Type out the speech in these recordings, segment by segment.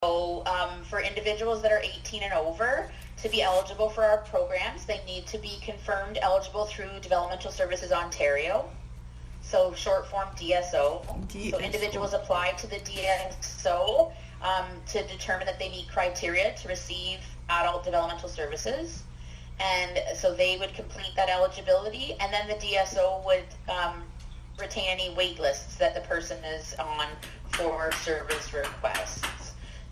So for individuals that are 18 and over, to be eligible for our programs, they need to be confirmed eligible through Developmental Services Ontario. So short form DSO. So individuals apply to the DSO to determine that they meet criteria to receive adult developmental services. And so they would complete that eligibility, and then the DSO would retain any wait lists that the person is on for service requests.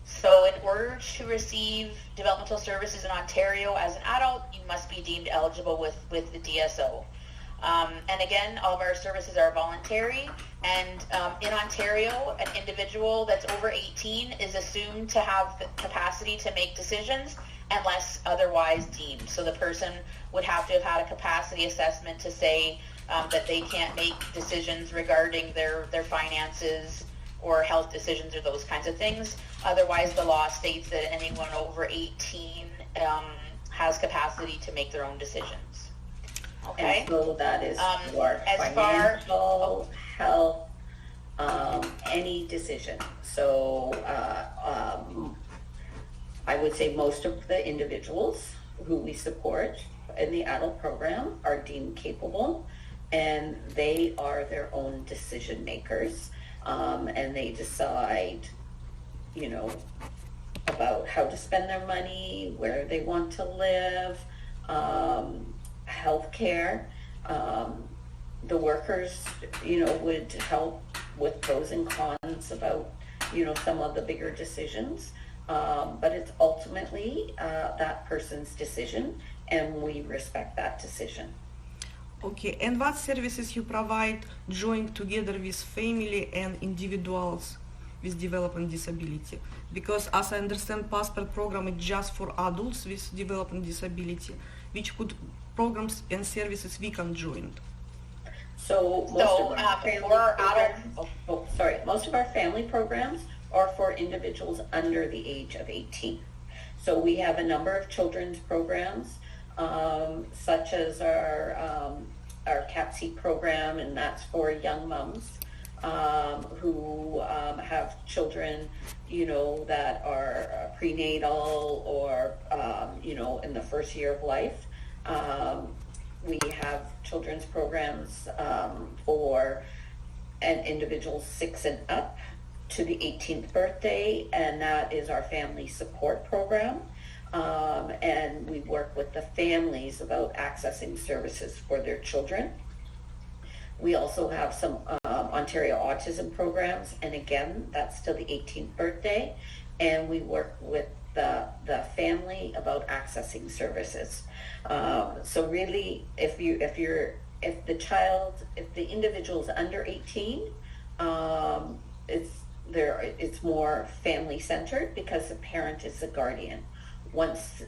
So in order to receive developmental services in Ontario as an adult, you must be deemed eligible with the DSO. And again, all of our services are voluntary, and in Ontario, an individual that's over 18 is assumed to have the capacity to make decisions unless otherwise deemed. So the person would have to have had a capacity assessment to say that they can't make decisions regarding their finances or health decisions or those kinds of things. Otherwise, the law states that anyone over 18 has capacity to make their own decisions. Okay. And so that is for financial, health, any decision. So I would say most of the individuals who we support in the adult program are deemed capable, and they are their own decision makers, and they decide, about how to spend their money, where they want to live, health care. The workers, would help with pros and cons about, some of the bigger decisions. But it's ultimately that person's decision, and we respect that decision. Okay, and what services you provide joined together with family and individuals with development disability? Because as I understand, passport program is just for adults with development disability. Which could programs and services we can join? So most of our family programs are for individuals under the age of 18. So we have a number of children's programs, such as our CAPC program, and that's for young moms who have children, that are prenatal or, in the first year of life. We have children's programs for individuals 6 and up to the 18th birthday, and that is our family support program. And we work with the families about accessing services for their children. We also have some Ontario autism programs, and again, that's till the 18th birthday, and we work with the family about accessing services. So really, if the individual is under 18, it's more family centered because the parent is the guardian. Once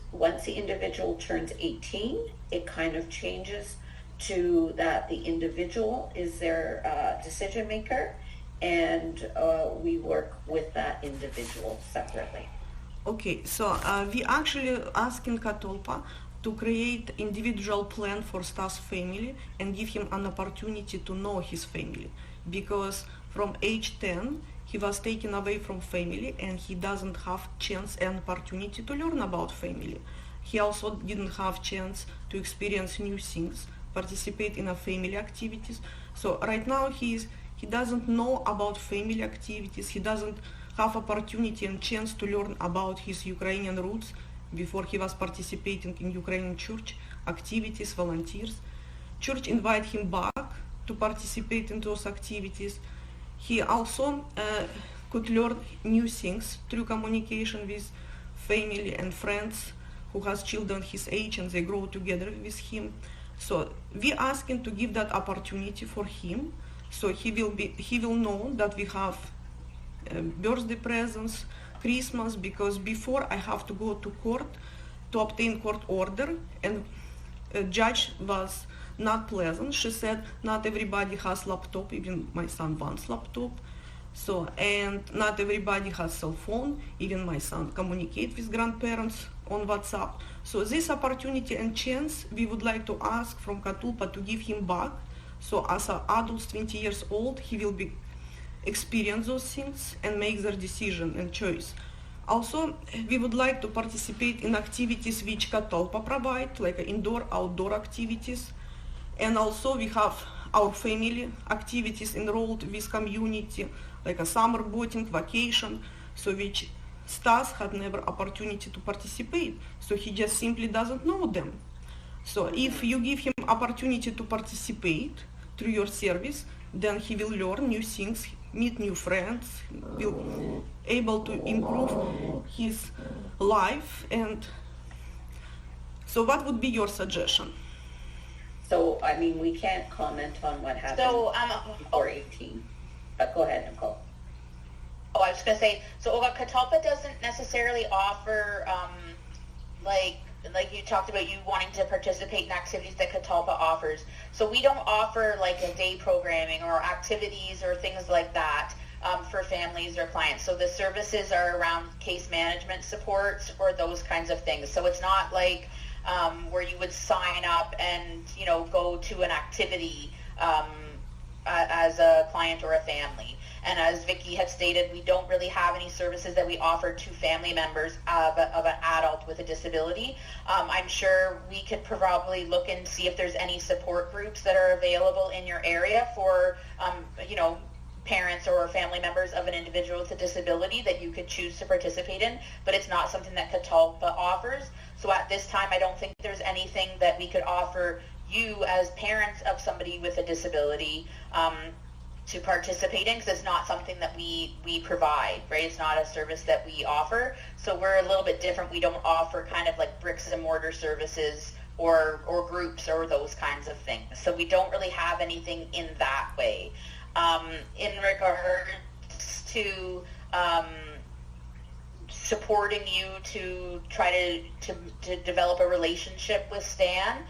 the individual turns 18, it kind of changes to that the individual is their decision maker, and we work with that individual separately. Okay, so we actually asking Katolpa to create individual plan for Stas' family and give him an opportunity to know his family, because from age 10 he was taken away from family and he doesn't have chance and opportunity to learn about family. He also didn't have chance to experience new things, participate in a family activities. So right now he doesn't know about family activities. He doesn't have opportunity and chance to learn about his Ukrainian roots before he was participating in Ukrainian church activities, volunteers. Church invite him back to participate in those activities. He also could learn new things through communication with family and friends who has children his age, and they grow together with him. So we ask him to give that opportunity for him, so he will know that we have birthday presents, Christmas, because before I have to go to court to obtain court order, and judge was not pleasant. She said not everybody has laptop, even my son wants laptop. So, and not everybody has cell phone, even my son communicate with grandparents on WhatsApp. So this opportunity and chance we would like to ask from Katulpa to give him back. So as an adult 20 years old, he will be experience those things and make their decision and choice. Also, we would like to participate in activities which Catalpa provide, like indoor, outdoor activities. And also we have our family activities enrolled with community, like a summer boating, vacation, so which Stas had never opportunity to participate, so he just simply doesn't know them. So if you give him opportunity to participate through your service, then he will learn new things, meet new friends, will able to improve his life. And so what would be your suggestion? So, I mean, we can't comment on what happened So, before 18, but go ahead, Nicole. Oh, I was going to say, so Catalpa doesn't necessarily offer, like you talked about you wanting to participate in activities that Catalpa offers. So we don't offer like a day programming or activities or things like that for families or clients. So the services are around case management supports or those kinds of things. So it's not like where you would sign up and, you know, go to an activity as a client or a family. And as Vicky had stated, we don't really have any services that we offer to family members of an adult with a disability. I'm sure we could probably look and see if there's any support groups that are available in your area for, you know, parents or family members of an individual with a disability that you could choose to participate in, but it's not something that Catalpa offers. So at this time, I don't think there's anything that we could offer you as parents of somebody with a disability to participate in, because it's not something that we provide, right? It's not a service that we offer. So we're a little bit different. We don't offer kind of like bricks and mortar services or groups or those kinds of things. So we don't really have anything in that way. In regards to supporting you to try to develop a relationship with Stan,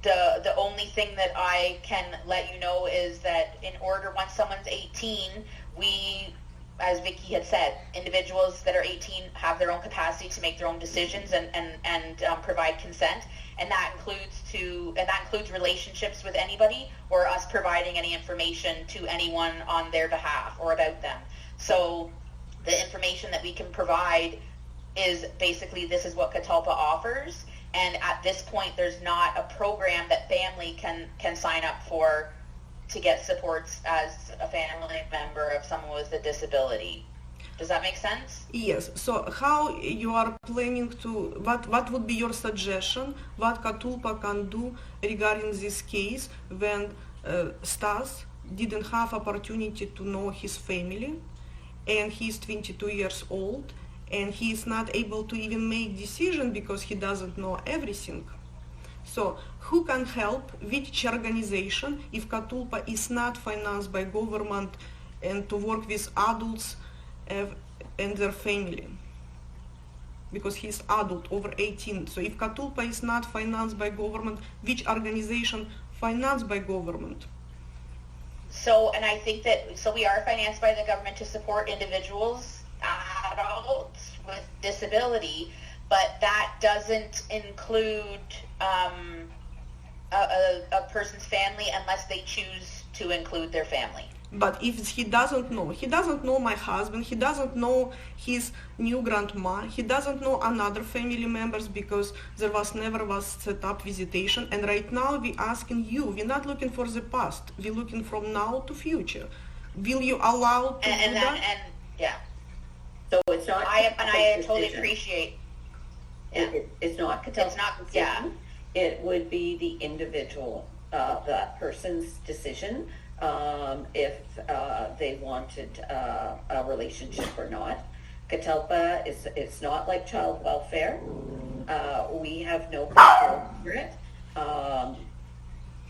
the only thing that I can let you know is that in order, once someone's 18, we, as Vicky had said, individuals that are 18 have their own capacity to make their own decisions and provide consent, and that includes relationships with anybody or us providing any information to anyone on their behalf or about them. So the information that we can provide is basically, this is what Catalpa offers. And at this point, there's not a program that family can sign up for to get supports as a family member of someone with a disability. Does that make sense? Yes. So how you are planning to, what would be your suggestion, what Catalpa can do regarding this case when Stas didn't have opportunity to know his family, and he's 22 years old, and he is not able to even make decision because he doesn't know everything. So who can help, which organization, if Catalpa is not financed by government, and to work with adults and their family? Because he's adult, over 18. So if Catalpa is not financed by government, which organization financed by government? So, and I think that, so we are financed by the government to support individuals, adults with disability, but that doesn't include a person's family unless they choose to include their family. But if he doesn't know my husband, he doesn't know his new grandma, he doesn't know another family members because there never was set up visitation. And right now we asking you, we're not looking for the past, we're looking from now to future. Will you allow to do that? And yeah. So it's not. I totally appreciate. Yeah. It's not Catalpa's It's not. decision. Yeah. It would be the individual, that person's decision, if they wanted a relationship or not. Catalpa it's not like child welfare. We have no control over it.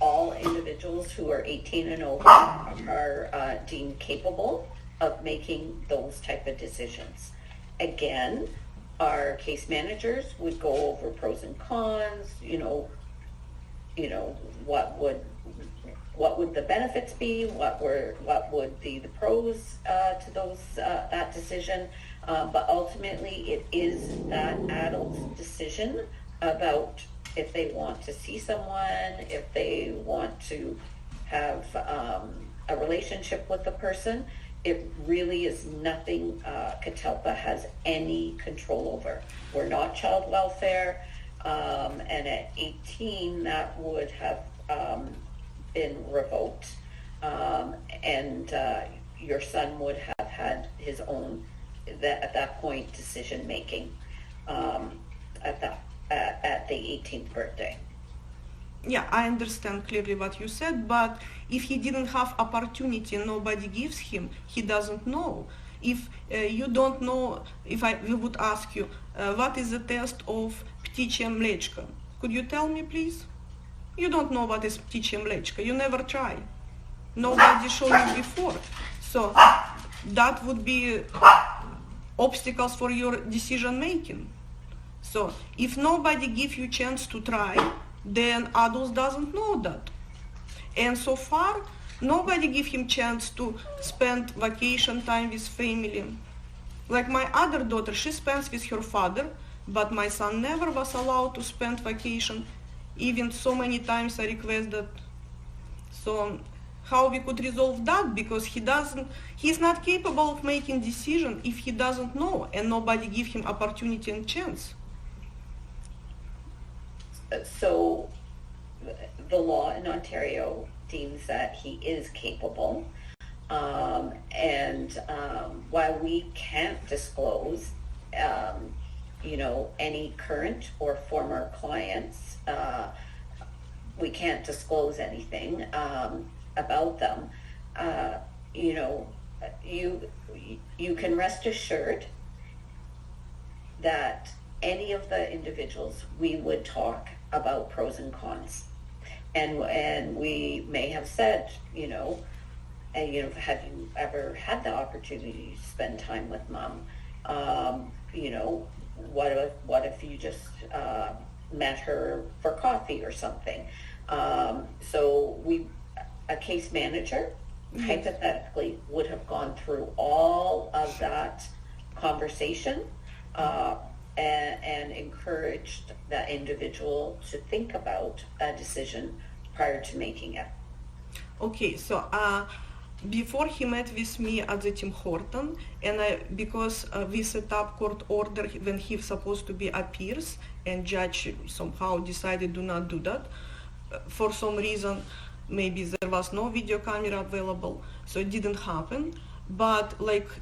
All individuals who are 18 and over are deemed capable of making those type of decisions. Again, our case managers would go over pros and cons, what would the benefits be, what would be the pros to those that decision, but ultimately it is that adult's decision about if they want to see someone, if they want to have a relationship with the person. it really is nothing Catalpa has any control over. We're not child welfare, and at 18 that would have been revoked, and your son would have had his own, at that point, decision making at the 18th birthday. Yeah, I understand clearly what you said, but if he didn't have opportunity, nobody gives him, he doesn't know. If you don't know, we would ask you, what is the test of птичья млечко? Could you tell me, please? You don't know what is птичья млечко, you never try. Nobody showed you before. So that would be obstacles for your decision making. So if nobody gives you chance to try, then adults doesn't know that. And so far, nobody give him chance to spend vacation time with family. Like my other daughter, she spends with her father, but my son never was allowed to spend vacation. Even so many times I requested. So how we could resolve that? Because he's not capable of making decision if he doesn't know and nobody give him opportunity and chance. So the law in Ontario deems that he is capable, and while we can't disclose, any current or former clients, we can't disclose anything about them. You can rest assured that any of the individuals, we would talk about pros and cons, and we may have said, have you ever had the opportunity to spend time with mom? What if you just met her for coffee or something? So a case manager hypothetically would have gone through all of that conversation and encouraged that individual to think about a decision prior to making it. Okay, so before he met with me at the Tim Horton, and because we set up court order when he's supposed to be appears, and judge somehow decided do not do that. For some reason, maybe there was no video camera available, so it didn't happen. But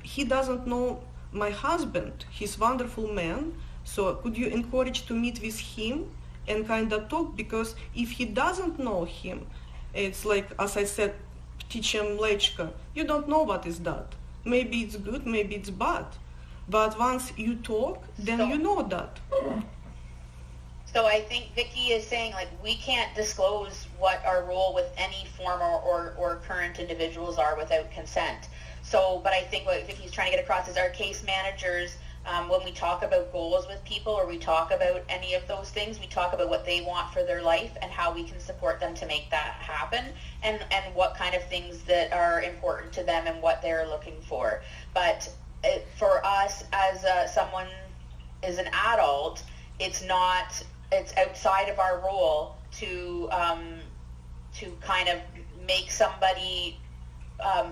he doesn't know my husband, he's wonderful man, so could you encourage to meet with him and kind of talk, because if he doesn't know him, it's like, as I said, птичья млечко, you don't know what is that. Maybe it's good, maybe it's bad, but once you talk, then you know that. So I think Vicky is saying, we can't disclose what our role with any former or current individuals are without consent. So, but I think what Vicky's trying to get across is our case managers, when we talk about goals with people or we talk about any of those things, we talk about what they want for their life and how we can support them to make that happen, and what kind of things that are important to them and what they're looking for. But for us, as someone is an adult, it's outside of our role to kind of make somebody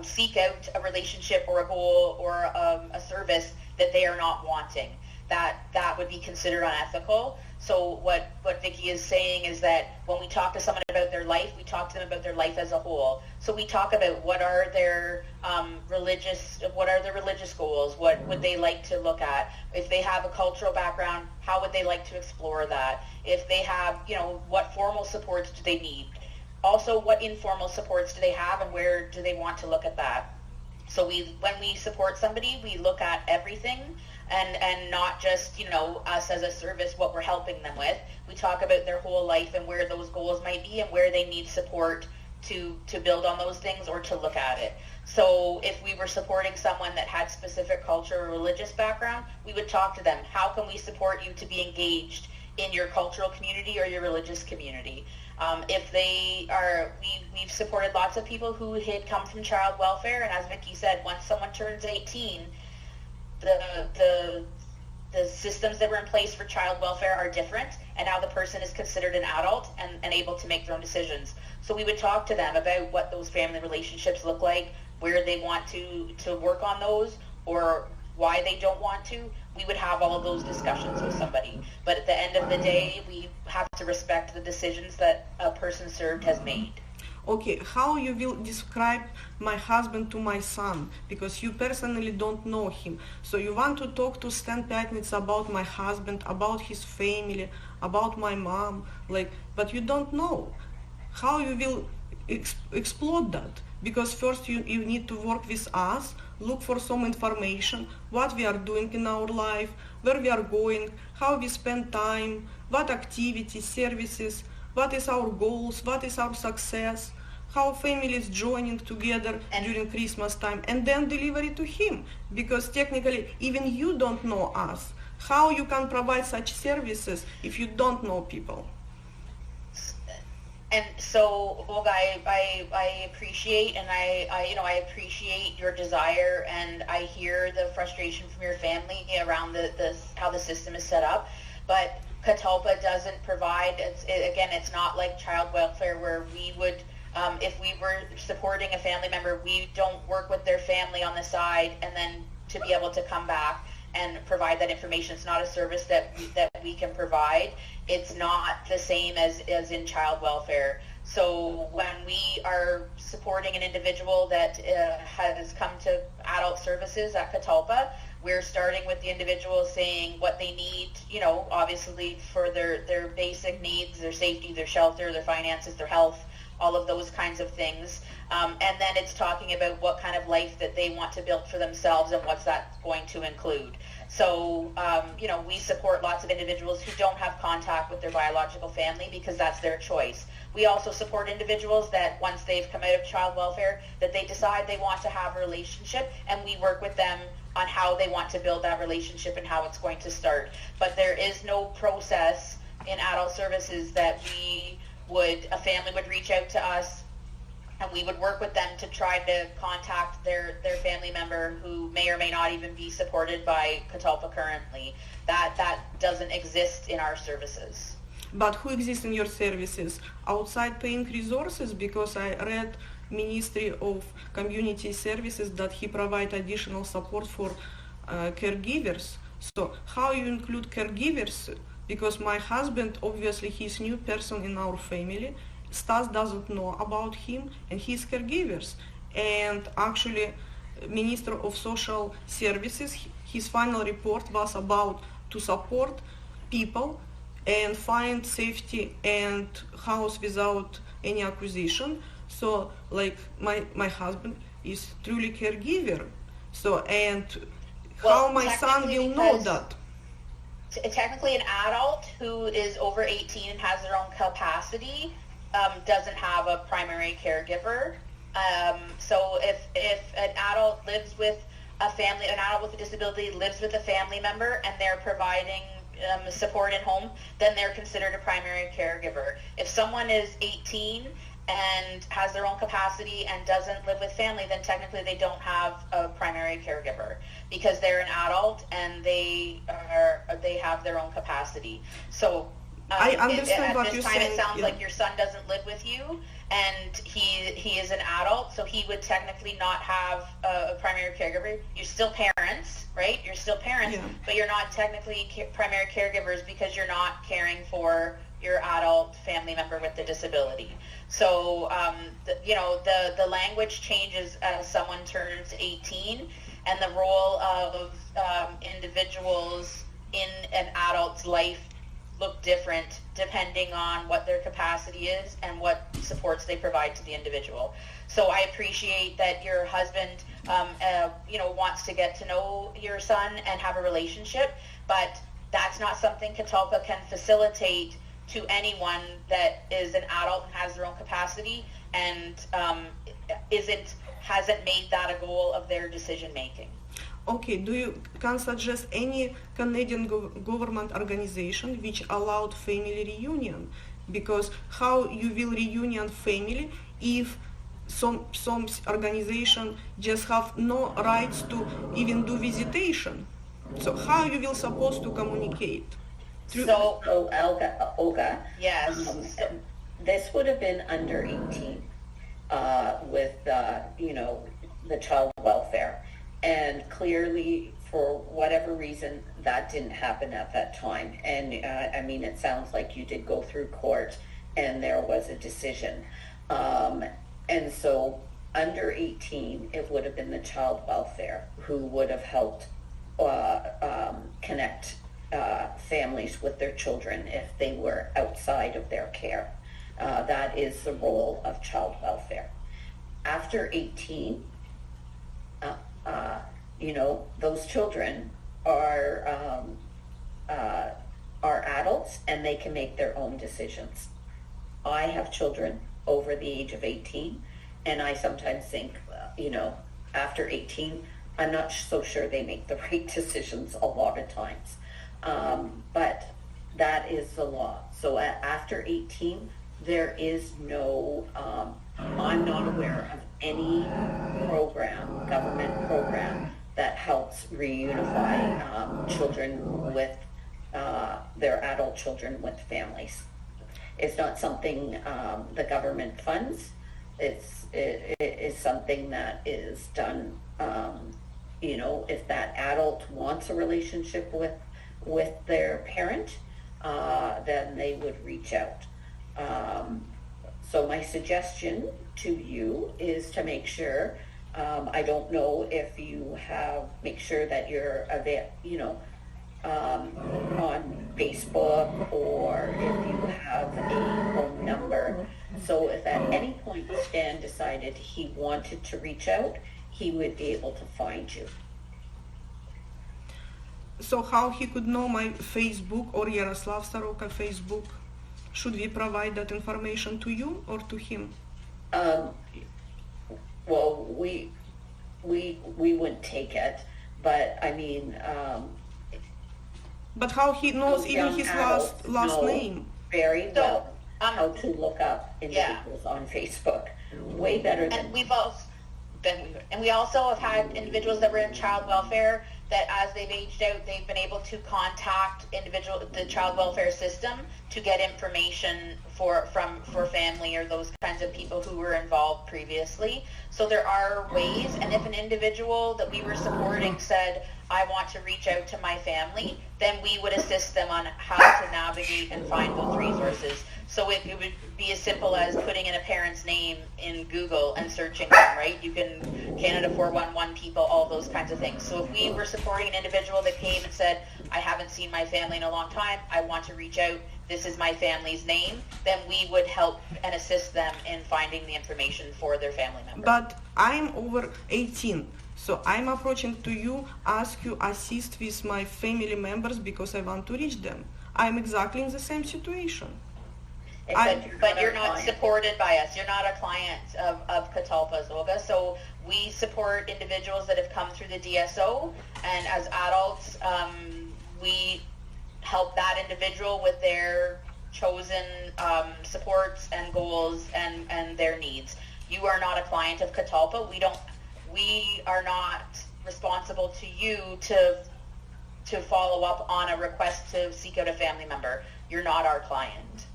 seek out a relationship or a goal or a service that they are not wanting. That would be considered unethical. So what Vicky is saying is that when we talk to someone about their life, we talk to them about their life as a whole. So we talk about what are their religious goals, what would they like to look at. If they have a cultural background, how would they like to explore that? If they have, what formal supports do they need? Also, what informal supports do they have, and where do they want to look at that? So when we support somebody, we look at everything, and not just, us as a service, what we're helping them with. We talk about their whole life and where those goals might be and where they need support to build on those things or to look at it. So if we were supporting someone that had specific culture or religious background, we would talk to them. How can we support you to be engaged in your cultural community or your religious community? If they are, we've supported lots of people who had come from child welfare, and as Vicky said, once someone turns 18, the systems that were in place for child welfare are different, and now the person is considered an adult and able to make their own decisions. So we would talk to them about what those family relationships look like, where they want to work on those or why they don't want to, we would have all of those discussions with somebody. But at the end of the day, we have to respect the decisions that a person served has made. Okay, how you will describe my husband to my son, because you personally don't know him. So you want to talk to Stan Pyatnitsa about my husband, about his family, about my mom, like, but you don't know. How you will explode that? Because first you need to work with us, look for some information, what we are doing in our life, where we are going, how we spend time, what activities, services, what is our goals, what is our success, how families joining together during Christmas time, and then deliver it to him. Because technically, even you don't know us. How you can provide such services if you don't know people? And so, Olga, I appreciate, and I appreciate your desire, and I hear the frustration from your family around the how the system is set up. But Catalpa doesn't provide. It's not like child welfare where we would, if we were supporting a family member, we don't work with their family on the side, and then to be able to come back and provide that information. It's not a service that we can provide. It's not the same as in child welfare. So when we are supporting an individual that has come to adult services at Catalpa, we're starting with the individual saying what they need, obviously for their basic needs, their safety, their shelter, their finances, their health, all of those kinds of things. And then it's talking about what kind of life that they want to build for themselves and what's that going to include. So, we support lots of individuals who don't have contact with their biological family because that's their choice. We also support individuals that once they've come out of child welfare, that they decide they want to have a relationship, and we work with them on how they want to build that relationship and how it's going to start. But there is no process in adult services that a family would reach out to us and we would work with them to try to contact their family member who may or may not even be supported by Catalpa currently. That doesn't exist in our services. But who exists in your services? Outside paying resources? Because I read Ministry of Community Services that he provide additional support for caregivers. So how you include caregivers? Because my husband, obviously, he's new person in our family. Stas doesn't know about him, and he's caregivers. And actually, Minister of Social Services, his final report was about to support people and find safety and house without any acquisition. So, like, my husband is truly caregiver. So, and how my son will know that? Technically, an adult who is over 18 and has their own capacity doesn't have a primary caregiver. So if an adult lives with a family, an adult with a disability lives with a family member and they're providing support at home, then they're considered a primary caregiver. If someone is 18 and has their own capacity and doesn't live with family, then technically they don't have a primary caregiver because they're an adult and they have their own capacity. So I understand what at you're this time saying. it sounds Yeah. like your son doesn't live with you and he is an adult, so he would technically not have a primary caregiver. You're still parents, right? You're still parents, Yeah. but you're not technically primary caregivers because you're not caring for your adult family member with the disability. So, the language changes as someone turns 18, and the role of individuals in an adult's life look different depending on what their capacity is and what supports they provide to the individual. So I appreciate that your husband, wants to get to know your son and have a relationship, but that's not something Catalpa can facilitate to anyone that is an adult and has their own capacity and hasn't made that a goal of their decision making. Okay, do you can suggest any Canadian government organization which allowed family reunion? Because how you will reunion family if some organization just have no rights to even do visitation? So how you will supposed to communicate? So Olga, Yes. This would have been under 18 with, the child welfare. And clearly, for whatever reason, that didn't happen at that time. And I mean, it sounds like you did go through court and there was a decision. And so under 18, it would have been the child welfare who would have helped connect families with their children if they were outside of their care. That is the role of child welfare. After 18, those children are adults and they can make their own decisions. I have children over the age of 18, and I sometimes think, after 18, I'm not so sure they make the right decisions a lot of times. But that is the law. So after 18, there is no, I'm not aware of any program, government program, that helps reunify children with their adult children with families. It's not something the government funds. It is something that is done, if that adult wants a relationship with their parent, then they would reach out. So my suggestion to you is to make sure, I don't know if you make sure that you're on Facebook, or if you have a phone number. So if at any point Stan decided he wanted to reach out, he would be able to find you. So how he could know my Facebook or Yaroslav Soroka Facebook? Should we provide that information to you or to him? Well, we wouldn't take it, but I mean. But how he knows even his last name? Very well how to look up individuals on Facebook. Way better than. And we also have had individuals that were in child welfare that, as they've aged out, they've been able to contact the child welfare system to get information for family or those kinds of people who were involved previously. So there are ways, and if an individual that we were supporting said, I want to reach out to my family, then we would assist them on how to navigate and find those resources. So it would be as simple as putting in a parent's name in Google and searching them, right? You can, Canada 411 people, all those kinds of things. So if we were supporting an individual that came and said, I haven't seen my family in a long time, I want to reach out, this is my family's name, then we would help and assist them in finding the information for their family member. But I'm over 18. So I'm approaching to you, ask you assist with my family members because I want to reach them. I'm exactly in the same situation. But you're not supported by us. You're not a client of Catalpa's, Olga. So we support individuals that have come through the DSO, and as adults, we help that individual with their chosen supports and goals and their needs. You are not a client of Catalpa. We are not responsible to you to follow up on a request to seek out a family member. You're not our client.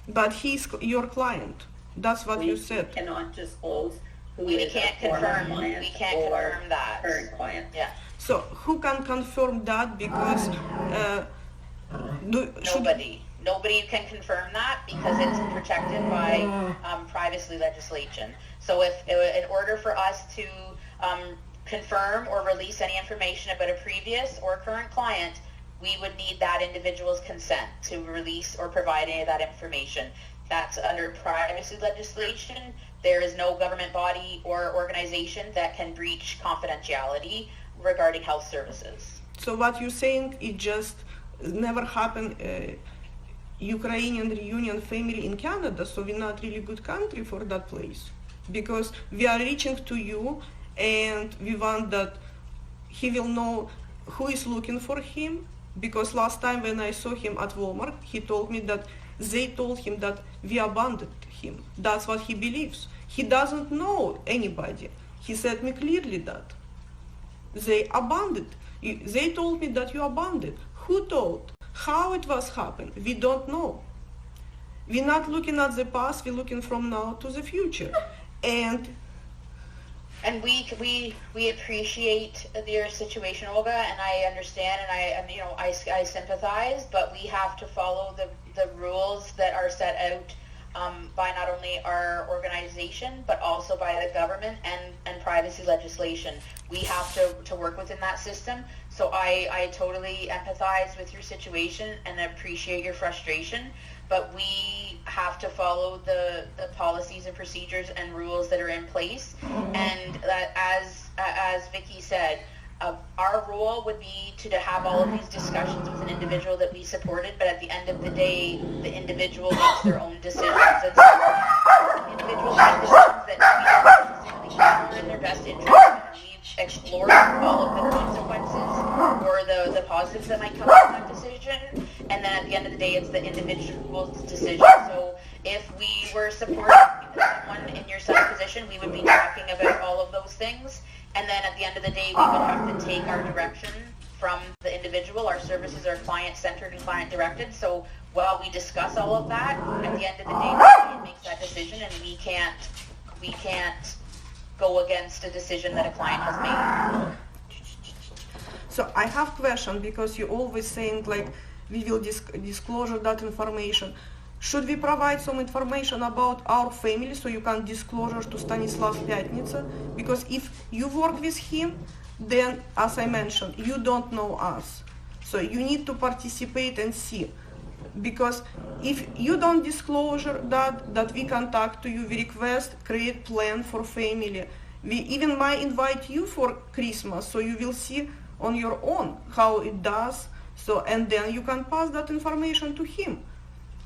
But he's your client. That's what you said. We cannot disclose who We is can't a former confirm. client We can't or confirm that. current client. Yeah. So who can confirm that? Because Nobody can confirm that because it's protected by privacy legislation. So if in order for us to confirm or release any information about a previous or current client, we would need that individual's consent to release or provide any of that information. That's under privacy legislation. There is no government body or organization that can breach confidentiality regarding health services. So what you're saying, it just never happened Ukrainian reunion family in Canada, so we're not really good country for that place. Because we are reaching to you and we want that he will know who is looking for him. Because last time when I saw him at Walmart, he told me that they told him that we abandoned him. That's what he believes. He doesn't know anybody. He said me clearly that. They abandoned. They told me that you abandoned. Who told? How it was happened? We don't know. We're not looking at the past, we're looking from now to the future. And And we appreciate your situation, Olga, and I understand, and I sympathize, but we have to follow the rules that are set out by not only our organization, but also by the government and privacy legislation. We have to work within that system. So I totally empathize with your situation and appreciate your frustration, but we have to follow the policies and procedures and rules that are in place. And that, as Vicky said, our role would be to have all of these discussions with an individual that we supported, but at the end of the day, the individual makes their own decisions. And so individuals make decisions that we don't necessarily think are in their best interest, and we've explored all of the consequences or the positives that might come from that decision. And then at the end of the day, it's the individual's decision. So if we were supporting someone in your son's position, we would be talking about all of those things. And then at the end of the day, we would have to take our direction from the individual. Our services are client-centered and client-directed. So while we discuss all of that, at the end of the day, the client makes that decision, and we can't go against a decision that a client has made. So I have question, because you always saying like we will disclosure that information. Should we provide some information about our family so you can disclosure to Stanislav Pyatnitsa? Because if you work with him, then, as I mentioned, you don't know us. So you need to participate and see. Because if you don't disclosure that we contact to you, we request, create plan for family. We even might invite you for Christmas, so you will see on your own how it does. So, and then you can pass that information to him.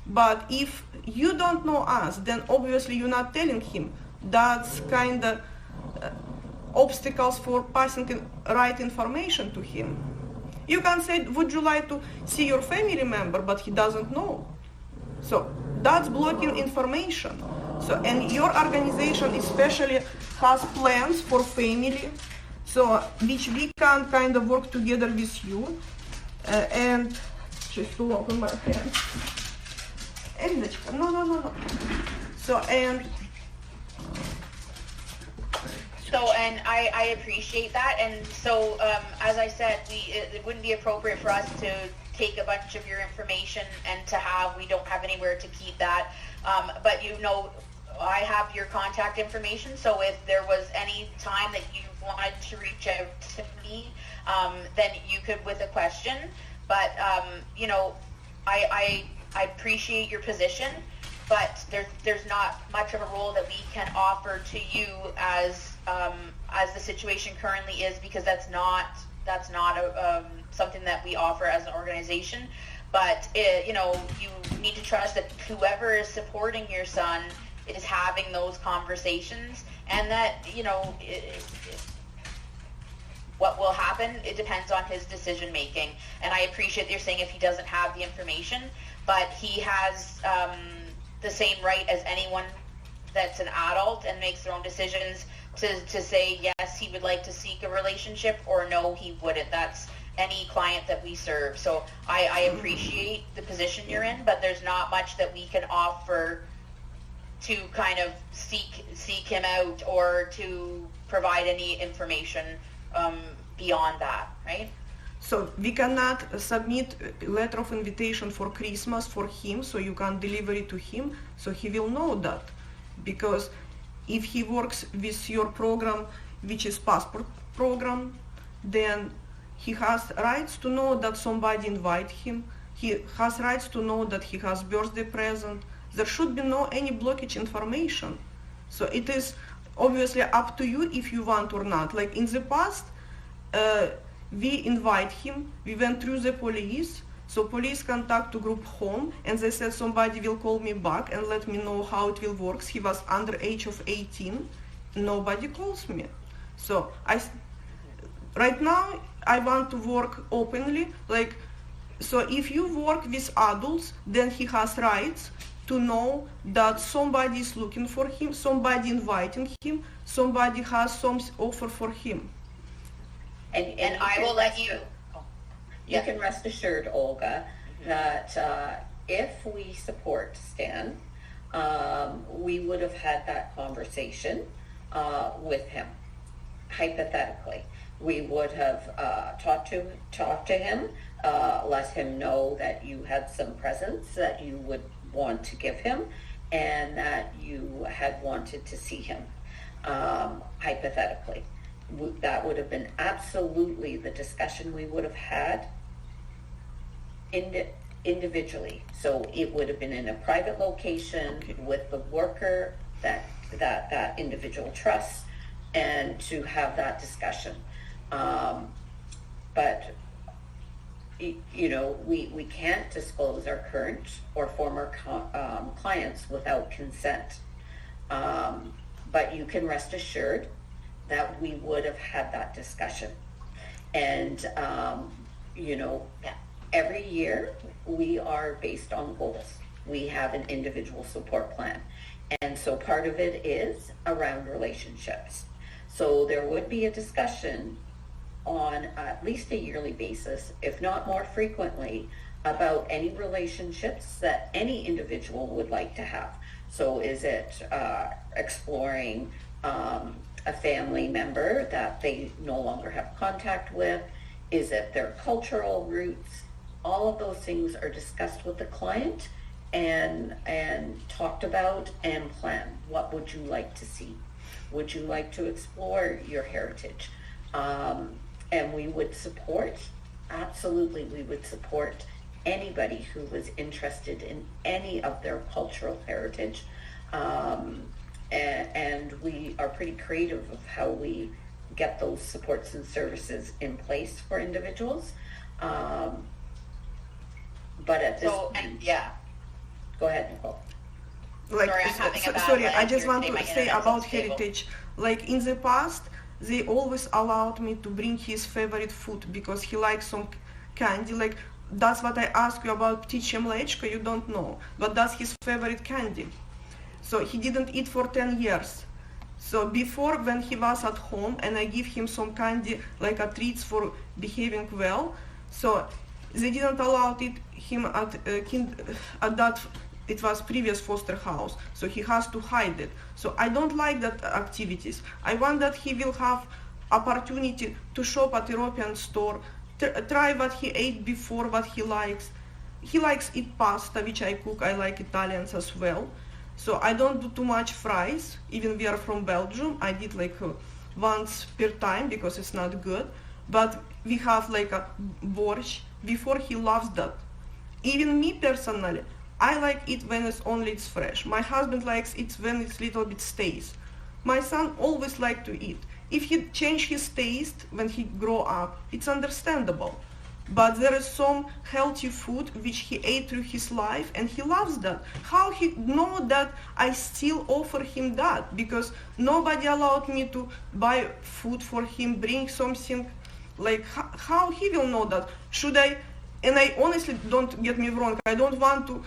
But if you don't know us, then obviously you're not telling him. That's kind of obstacles for passing right information to him. You can say, would you like to see your family member, but he doesn't know. So that's blocking information. So, and your organization especially has plans for family, so which we can kind of work together with you. And just to open my hand. No. So, and I appreciate that. And so, as I said, it wouldn't be appropriate for us to take a bunch of your information and we don't have anywhere to keep that. But I have your contact information, so if there was any time that you wanted to reach out to me, then you could with a question. But, I appreciate your position, but there's not much of a role that we can offer to you as the situation currently is, because that's not something that we offer as an organization. But you need to trust that whoever is supporting your son is having those conversations, and that what will happen, it depends on his decision making. And I appreciate that you're saying if he doesn't have the information, but he has the same right as anyone that's an adult and makes their own decisions to say yes, he would like to seek a relationship, or no, he wouldn't. That's any client that we serve. So I appreciate the position you're in, but there's not much that we can offer to kind of seek him out or to provide any information beyond that, right? So we cannot submit a letter of invitation for Christmas for him, so you can deliver it to him, so he will know that. Because if he works with your program, which is passport program, then he has rights to know that somebody invite him. He has rights to know that he has birthday present. There should be no any blockage information. So it is obviously up to you if you want or not. Like in the past, we invite him, we went through the police, so police contact to group home, and they said somebody will call me back and let me know how it will work. He was under age of 18, nobody calls me. So right now I want to work openly, like, so if you work with adults, then he has rights to know that somebody is looking for him, somebody inviting him, somebody has some offer for him. And I will let you. You can rest assured, Olga, that if we support Stan, we would have had that conversation with him. hypothetically, we would have talked to him, let him know that you had some presents that you would want to give him, and that you had wanted to see him. Hypothetically, that would have been absolutely the discussion we would have had individually. So it would have been in a private location with the worker that individual trusts, and to have that discussion. But we can't disclose our current or former clients without consent. But you can rest assured that we would have had that discussion. And, every year we are based on goals. We have an individual support plan. And so part of it is around relationships. So there would be a discussion on at least a yearly basis, if not more frequently, about any relationships that any individual would like to have. So is it exploring a family member that they no longer have contact with? Is it their cultural roots? All of those things are discussed with the client and talked about and planned. What would you like to see? Would you like to explore your heritage? And we would support, absolutely, we would support anybody who was interested in any of their cultural heritage. And we are pretty creative of how we get those supports and services in place for individuals. But at this point, go ahead, Nicole. Sorry, I just want to say about heritage. Like in the past, they always allowed me to bring his favorite food because he likes some candy. Like that's what I asked you about ptičje mlečko, you don't know. But that's his favorite candy. So he didn't eat for 10 years. So before, when he was at home and I give him some candy, like a treats for behaving well, so they didn't allow him at that, it was previous foster house, so he has to hide it. So I don't like that activities. I want that he will have opportunity to shop at European store, try what he ate before, what he likes. He likes eat pasta, which I cook. I like Italians as well. So I don't do too much fries. Even we are from Belgium, I did like once per time because it's not good. But we have like a borscht. Before, he loves that. Even me personally, I like it when it's fresh. My husband likes it when it's little bit stays. My son always like to eat. If he change his taste when he grow up, it's understandable. But there is some healthy food which he ate through his life and he loves that. How he know that I still offer him that? Because nobody allowed me to buy food for him, bring something. Like how he will know that? Should I? And I honestly, don't get me wrong, I don't want to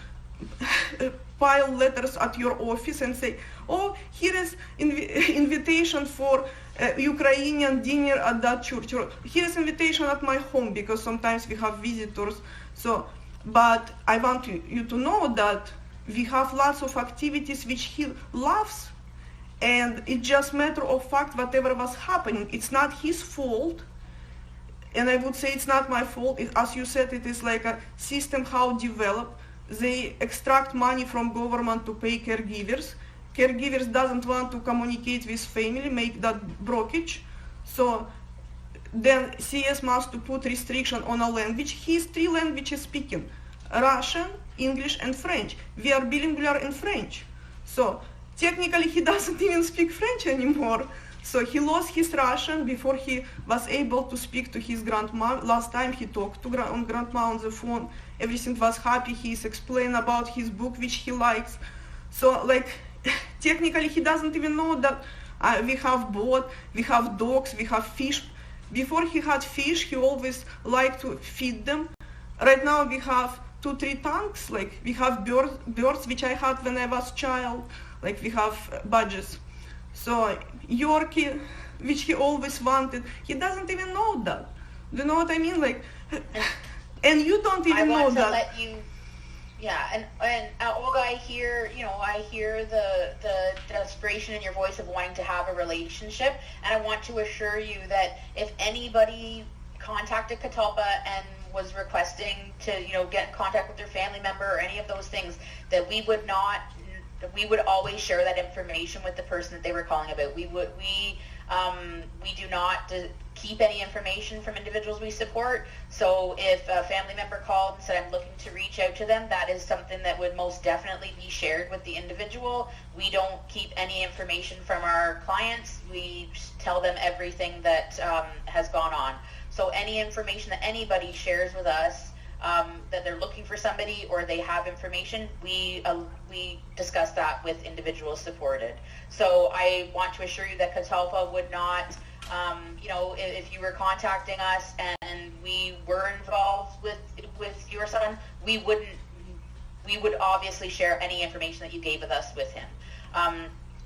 pile letters at your office and say, oh, here is invitation for Ukrainian dinner at that church. Or here is invitation at my home, because sometimes we have visitors. So, but I want you to know that we have lots of activities which he loves, and it's just matter of fact whatever was happening. It's not his fault. And I would say it's not my fault. As you said, it is like a system how developed. They extract money from government to pay caregivers. Caregivers doesn't want to communicate with family, make that brokerage. So then CS must to put restriction on a language. He's 3 languages speaking: Russian, English, and French. We are bilingual in French. So technically he doesn't even speak French anymore. So he lost his Russian before he was able to speak to his grandma. Last time he talked to grandma on the phone. Everything was happy. He's explained about his book, which he likes. So like, technically he doesn't even know that we have boat, we have dogs, we have fish. Before he had fish, he always liked to feed them. Right now we have 2-3 tanks. Like we have birds, which I had when I was child. Like we have badgers. So Yorkie, which he always wanted, he doesn't even know that. Do you know what I mean? Like, and you don't even know that. Yeah, and Olga, I hear the desperation in your voice of wanting to have a relationship, and I want to assure you that if anybody contacted Catalpa and was requesting to, get in contact with their family member or any of those things, that we would always share that information with the person that they were calling about. We do not keep any information from individuals we support. So if a family member called and said, I'm looking to reach out to them, that is something that would most definitely be shared with the individual. We don't keep any information from our clients. We tell them everything that has gone on. So any information that anybody shares with us, that they're looking for somebody or they have information, we discuss that with individuals supported. So I want to assure you that Catalpa would not, if you were contacting us and we were involved with your son, we would obviously share any information that you gave with us with him.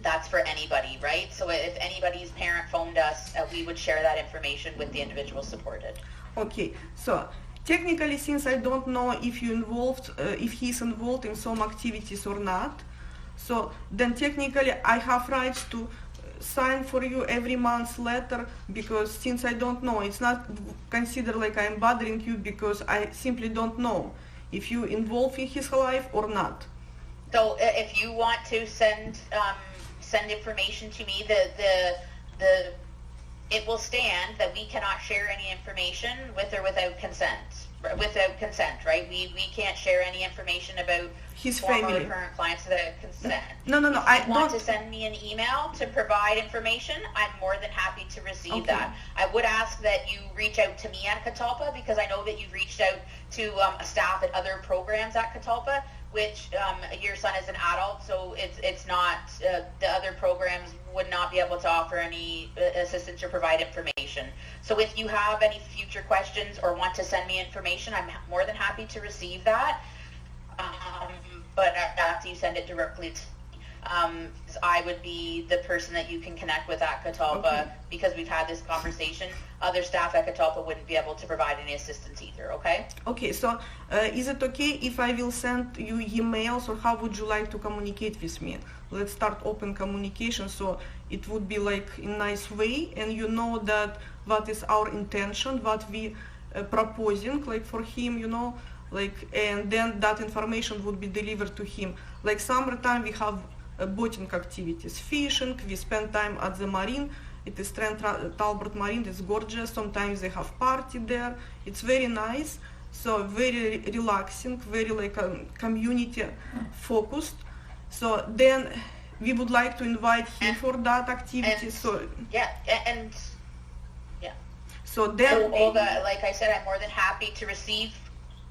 That's for anybody, right? So if anybody's parent phoned us, we would share that information with the individual supported. Okay, so technically, since I don't know if if he's involved in some activities or not, so then technically I have rights to sign for you every month's letter, because since I don't know, it's not considered like I'm bothering you, because I simply don't know if you involved in his life or not. So if you want to send information to me, it will stand that we cannot share any information with or without consent. Without consent, right? We can't share any information about his former family or current clients without consent. No. If you want to send me an email to provide information, I'm more than happy to receive that. I would ask that you reach out to me at Catalpa, because I know that you've reached out to staff at other programs at Catalpa, which your son is an adult, so it's not, the other programs would not be able to offer any assistance or provide information. So if you have any future questions or want to send me information, I'm more than happy to receive that. But after you send it directly to me, I would be the person that you can connect with at Catalpa, because we've had this conversation. Other staff at Catalpa wouldn't be able to provide any assistance either, okay? Okay, so is it okay if I will send you emails, or how would you like to communicate with me? Let's start open communication, so it would be like in a nice way, and you know that what is our intention, what we proposing, like for him, and then that information would be delivered to him. Like summertime we have boating activities, fishing, we spend time at the marine. It is Trent Talbot Marine, it's gorgeous. Sometimes they have party there. It's very nice, so very relaxing, very like community focused. So then we would like to invite him for that activity. So then Olga, like I said, I'm more than happy to receive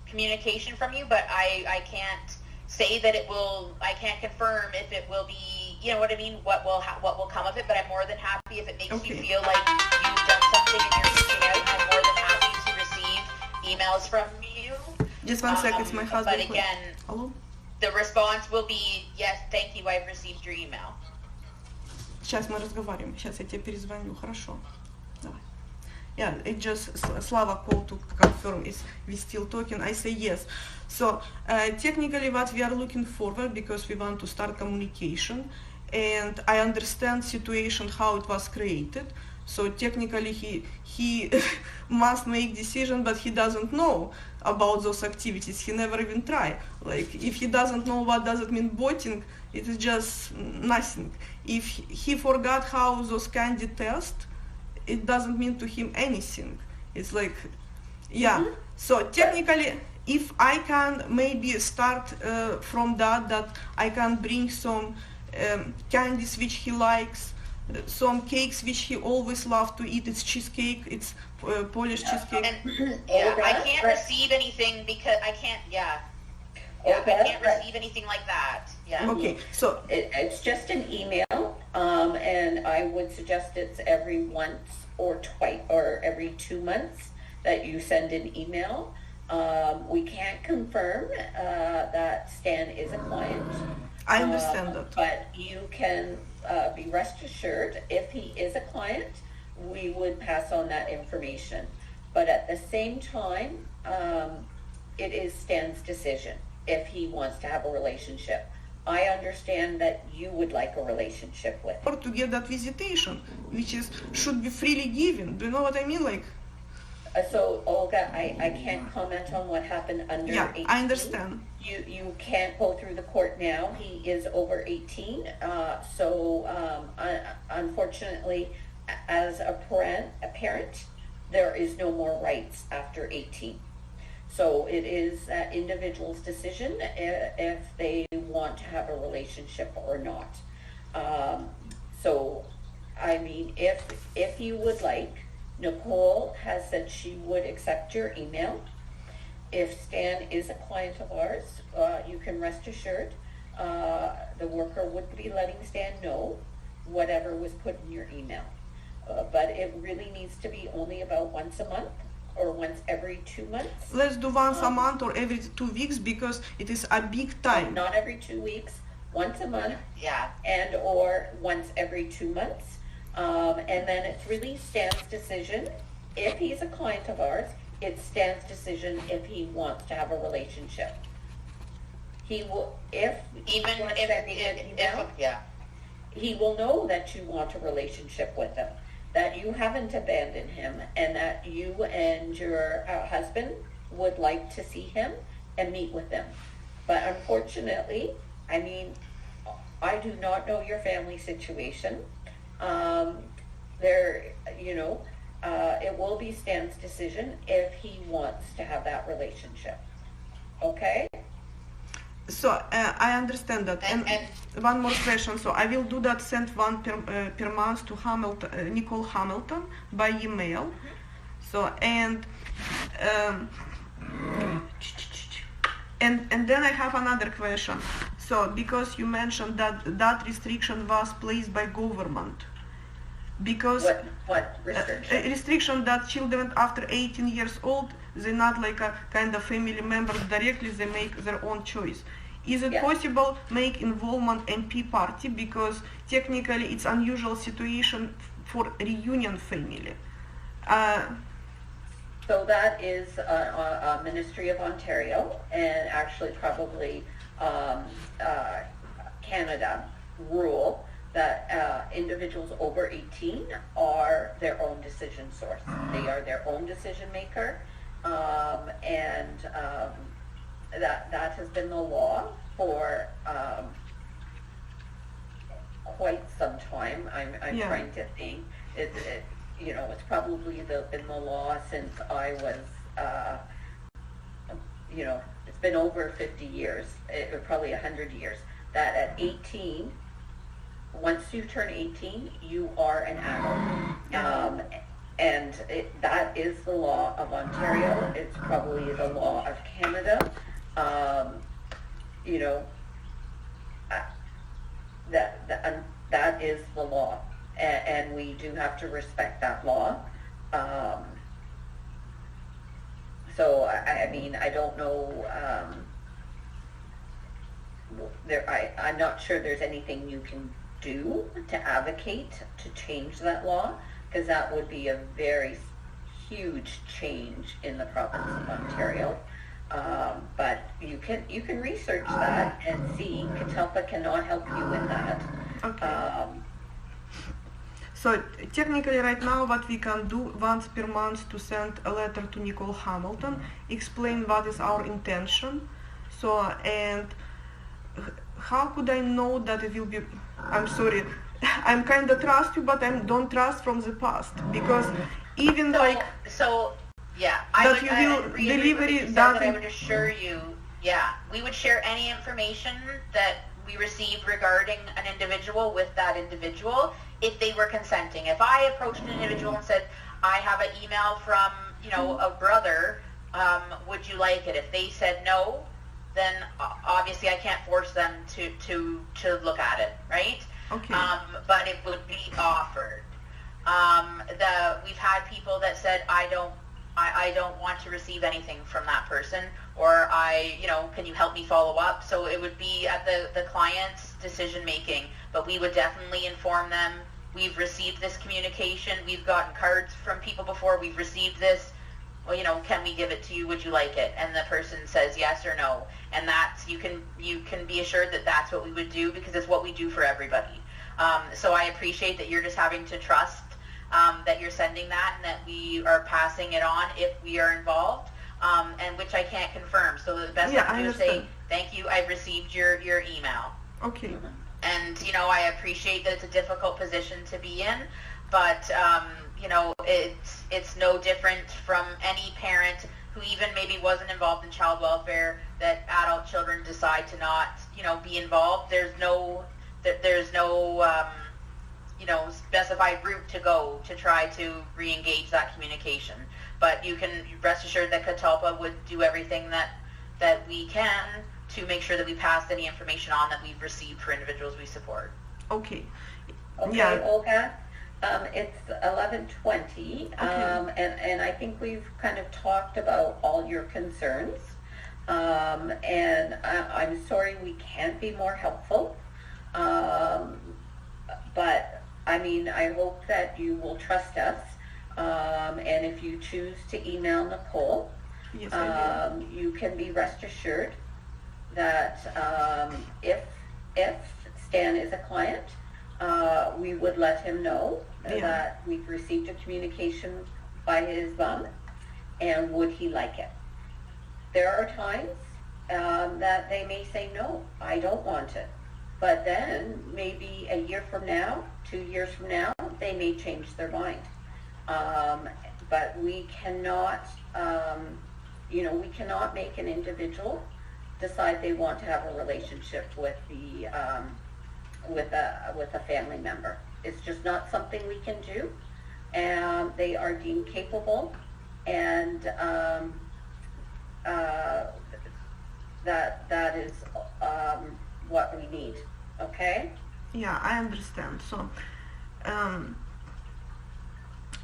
communication from you, but I can't say that I can't confirm if it will be, you know what I mean, what will come of it, but I'm more than happy if it makes you feel like you've done something and you're reaching out. I'm more than happy to receive emails from you. Just 1 second, it's my husband. But again, Hello? The response will be, yes, thank you, I've received your email. Сейчас мы разговариваем. Сейчас я тебе перезвоню. Хорошо. Давай. Yeah, it just Slava called to confirm is we still talking. I say yes. So technically what we are looking forward, because we want to start communication, and I understand situation how it was created. So technically he must make decision, but he doesn't know about those activities. He never even try. Like if he doesn't know what does it mean boating, it is just nothing. If he forgot how those candy test, it doesn't mean to him anything. It's like, So technically, if I can maybe start from that I can bring some candies which he likes, some cakes which he always loved to eat. It's cheesecake, it's Polish cheesecake. And, I can't receive anything because I can't, I can't receive anything like that. Yeah. Okay, so it's just an email, and I would suggest it's every once or twice or every 2 months that you send an email. We can't confirm that Stan is a client. I understand that. But you can be rest assured, if he is a client, we would pass on that information. But at the same time, it is Stan's decision. if he wants to have a relationship. I understand that you would like a relationship with him. Or to get that visitation, which is should be freely given. Do you know what I mean? Like, So Olga, I can't comment on what happened under yeah, 18. I understand. You can't go through the court now. He is over 18. Unfortunately, as a parent, there is no more rights after 18. So it is that individual's decision if they want to have a relationship or not. So, I mean, if you would like, Nicole has said she would accept your email. If Stan is a client of ours, you can rest assured the worker would be letting Stan know whatever was put in your email. But it really needs to be only about once a month or once every 2 months. Let's do once a month or every 2 weeks because it is a big time. Not every 2 weeks, once a month. Yeah. And or once every 2 months. And then it's really Stan's decision. If he's a client of ours, it's Stan's decision if he wants to have a relationship. He will, if yeah. he will know that you want a relationship with him, that you haven't abandoned him, and that you and your husband would like to see him and meet with him. But unfortunately, I mean, I do not know your family situation. It will be Stan's decision if he wants to have that relationship. Okay? So I understand that. And one more question. So I will do that. Send one per month to Hamilton, Nicole Hamilton by email. So and then I have another question. So because you mentioned that restriction was placed by government, because what restriction? Restriction that children after 18 years old, they're not like a kind of family members directly, they make their own choice. Is it possible make involvement MP party, because technically it's unusual situation for reunion family? So that is a Ministry of Ontario, and actually probably Canada rule that individuals over 18 are their own decision source. They are their own decision maker, and that has been the law for quite some time. I'm trying to think. It's probably been the law since I was, it's been over 50 years, or probably 100 years, that at 18, once you turn 18, you are an adult. And that is the law of Ontario. It's probably the law of Canada. That is the law. And we do have to respect that law. So I mean, I don't know. I'm not sure there's anything you can do to advocate to change that law, because that would be a very huge change in the province of Ontario. But you can research that and see. Catalpa cannot help you with that. Okay. So technically right now what we can do once per month to send a letter to Nicole Hamilton, explain what is our intention. So, and how could I know that it will be, I'm sorry, I'm kind of trust you, but I don't trust from the past, because even I would assure you, we would share any information that we received regarding an individual with that individual if they were consenting. If I approached an individual and said, I have an email from, a brother, would you like it? If they said no, then obviously I can't force them to look at it, right? Okay. But it would be offered. We've had people that said, I don't want to receive anything from that person, or can you help me follow up? So it would be at the client's decision making, but we would definitely inform them. We've received this communication. We've gotten cards from people before. We've received this. well, can we give it to you? Would you like it? And the person says yes or no. And that's, you can be assured that that's what we would do, because it's what we do for everybody. So I appreciate that you're just having to trust that you're sending that, and that we are passing it on if we are involved, and which I can't confirm. So the best I can do is say, thank you, I've received your email. Okay. And, I appreciate that it's a difficult position to be in, but, it's no different from any parent who even maybe wasn't involved in child welfare, that adult children decide to not, be involved. There's no specified route to go to try to re-engage that communication. But you can rest assured that Catalpa would do everything that we can to make sure that we pass any information on that we've received for individuals we support. Okay. Okay, Yeah. Olga, it's 11:20, and I think we've kind of talked about all your concerns, and I'm sorry we can't be more helpful, but I hope that you will trust us, and if you choose to email Nicole, Yes, I will. you can be rest assured that if Stan is a client, we would let him know that we've received a communication by his mom, and would he like it. There are times that they may say, no, I don't want it. But then maybe a year from now, 2 years from now, they may change their mind. But we cannot, we cannot make an individual decide they want to have a relationship with with a family member. It's just not something we can do, and they are deemed capable, and that is what we need. Okay? Yeah, I understand. So,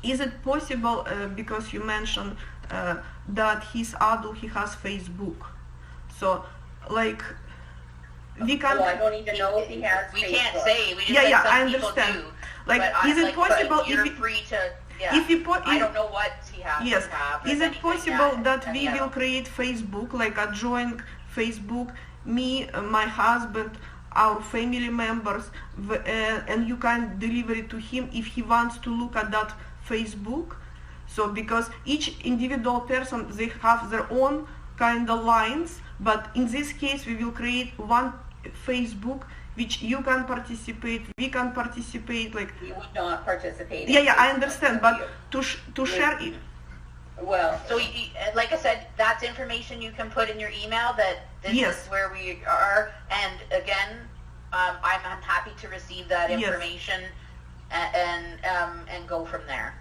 is it possible, because you mentioned that he's adult, he has Facebook, so like we can't. Well, I don't even know if he has We Facebook. can't say. We just Yeah, like some I people understand. do. Like, But is it possible but you're if free to? Yeah. if we I don't know what he has. Yes. To have, Is if it anything, possible yeah, that and we yeah. will create Facebook, like a joint Facebook, me, my husband, our family members, and you can deliver it to him if he wants to look at that Facebook? So because each individual person, they have their own kind of lines, but in this case we will create one Facebook which you can participate, we can participate, like. We would not participate. in Yeah, I Facebook. understand, but to share it. Well, So, like I said, that's information you can put in your email, that this Yes. is where we are. And again, I'm happy to receive that Yes. information and go from there.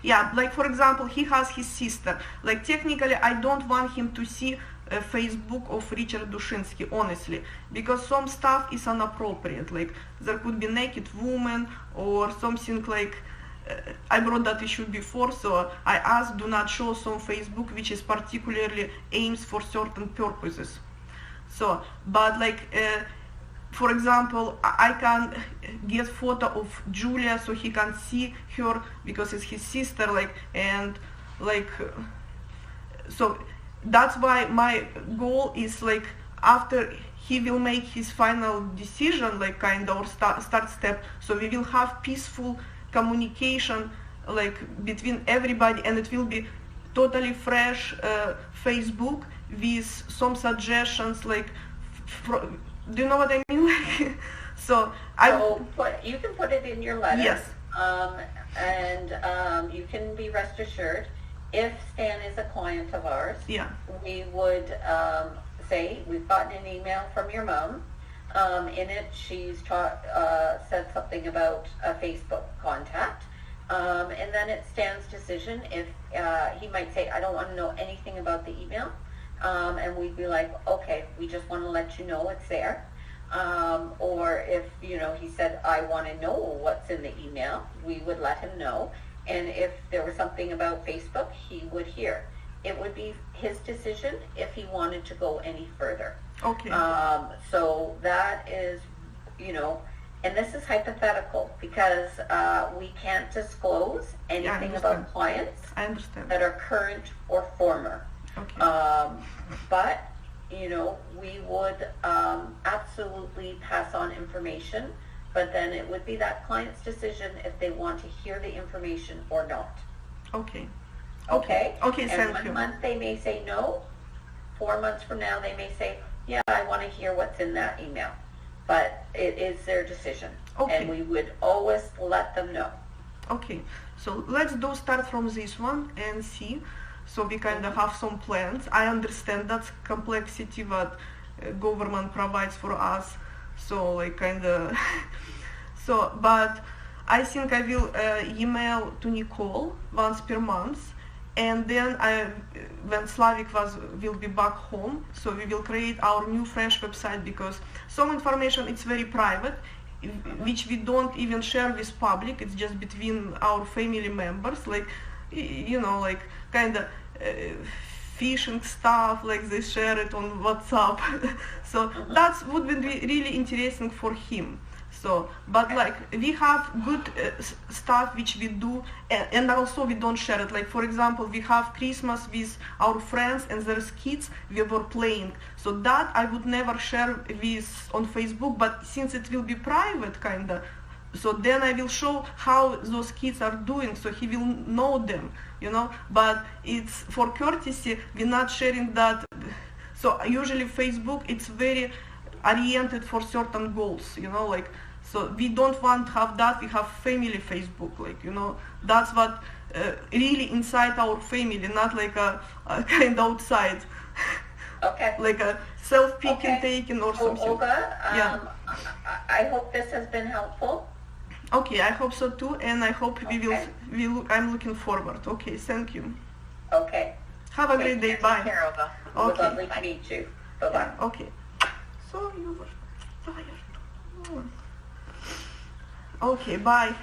Yeah, like for example, he has his sister. Like technically, I don't want him to see Facebook of Richard Dushinsky, honestly, because some stuff is inappropriate. Like there could be naked woman or something like. I brought that issue before, so I asked do not show some Facebook which is particularly aims for certain purposes. So, but like, for example, I can get photo of Julia so he can see her because it's his sister, like, and like, so that's why my goal is like after he will make his final decision, like kind of start step, so we will have peaceful communication like between everybody, and it will be totally fresh Facebook with some suggestions like do you know what I mean? So you can put it in your letter. Yes. And you can be rest assured, if Stan is a client of ours, yeah, we would say we've gotten an email from your mom. In it, she's said something about a Facebook contact, and then it's Stan's decision if he might say, I don't want to know anything about the email, and we'd be like, okay, we just want to let you know it's there. Or if, he said, I want to know what's in the email, we would let him know. And if there was something about Facebook, he would hear. It would be his decision if he wanted to go any further. okay, So that is, and this is hypothetical because we can't disclose anything about clients I understand. that are current or former. Okay. But, you know, we would absolutely pass on information, but then it would be that client's decision if they want to hear the information or not. Okay. Okay? Okay, And thank 1 you. month they may say no. 4 months from now they may say, yeah, I want to hear what's in that email. But it is their decision. Okay. And we would always let them know. Okay, so let's start from this one and see. So we kind of have some plans. I understand that's complexity what government provides for us. So like kind of, so but I think I will email to Nicole once per month, and then when Slavik will be back home, so we will create our new fresh website because some information it's very private, which we don't even share with public. It's just between our family members, like you know, like kind of phishing stuff, like they share it on WhatsApp. So that would be really interesting for him. So, but like we have good stuff which we do, and also we don't share it. Like for example, we have Christmas with our friends, and there's kids we were playing. So that I would never share with on Facebook. But since it will be private, kinda, so then I will show how those kids are doing, so he will know them, you know. But it's for courtesy, we're not sharing that. So usually Facebook, it's very oriented for certain goals, you know, like. So we don't want to have that. We have family Facebook, like, you know, that's what really inside our family, not like a kind outside. Okay. Like a self-picking taking or So, something. Olga, Yeah. I hope this has been helpful. Okay, I hope so too, and I hope I'm looking forward. Okay, thank you. Okay. Have a great day. Take Bye. care, Olga. It was Okay. lovely to meet you. Bye-bye. Okay. So you were tired. Okay, bye.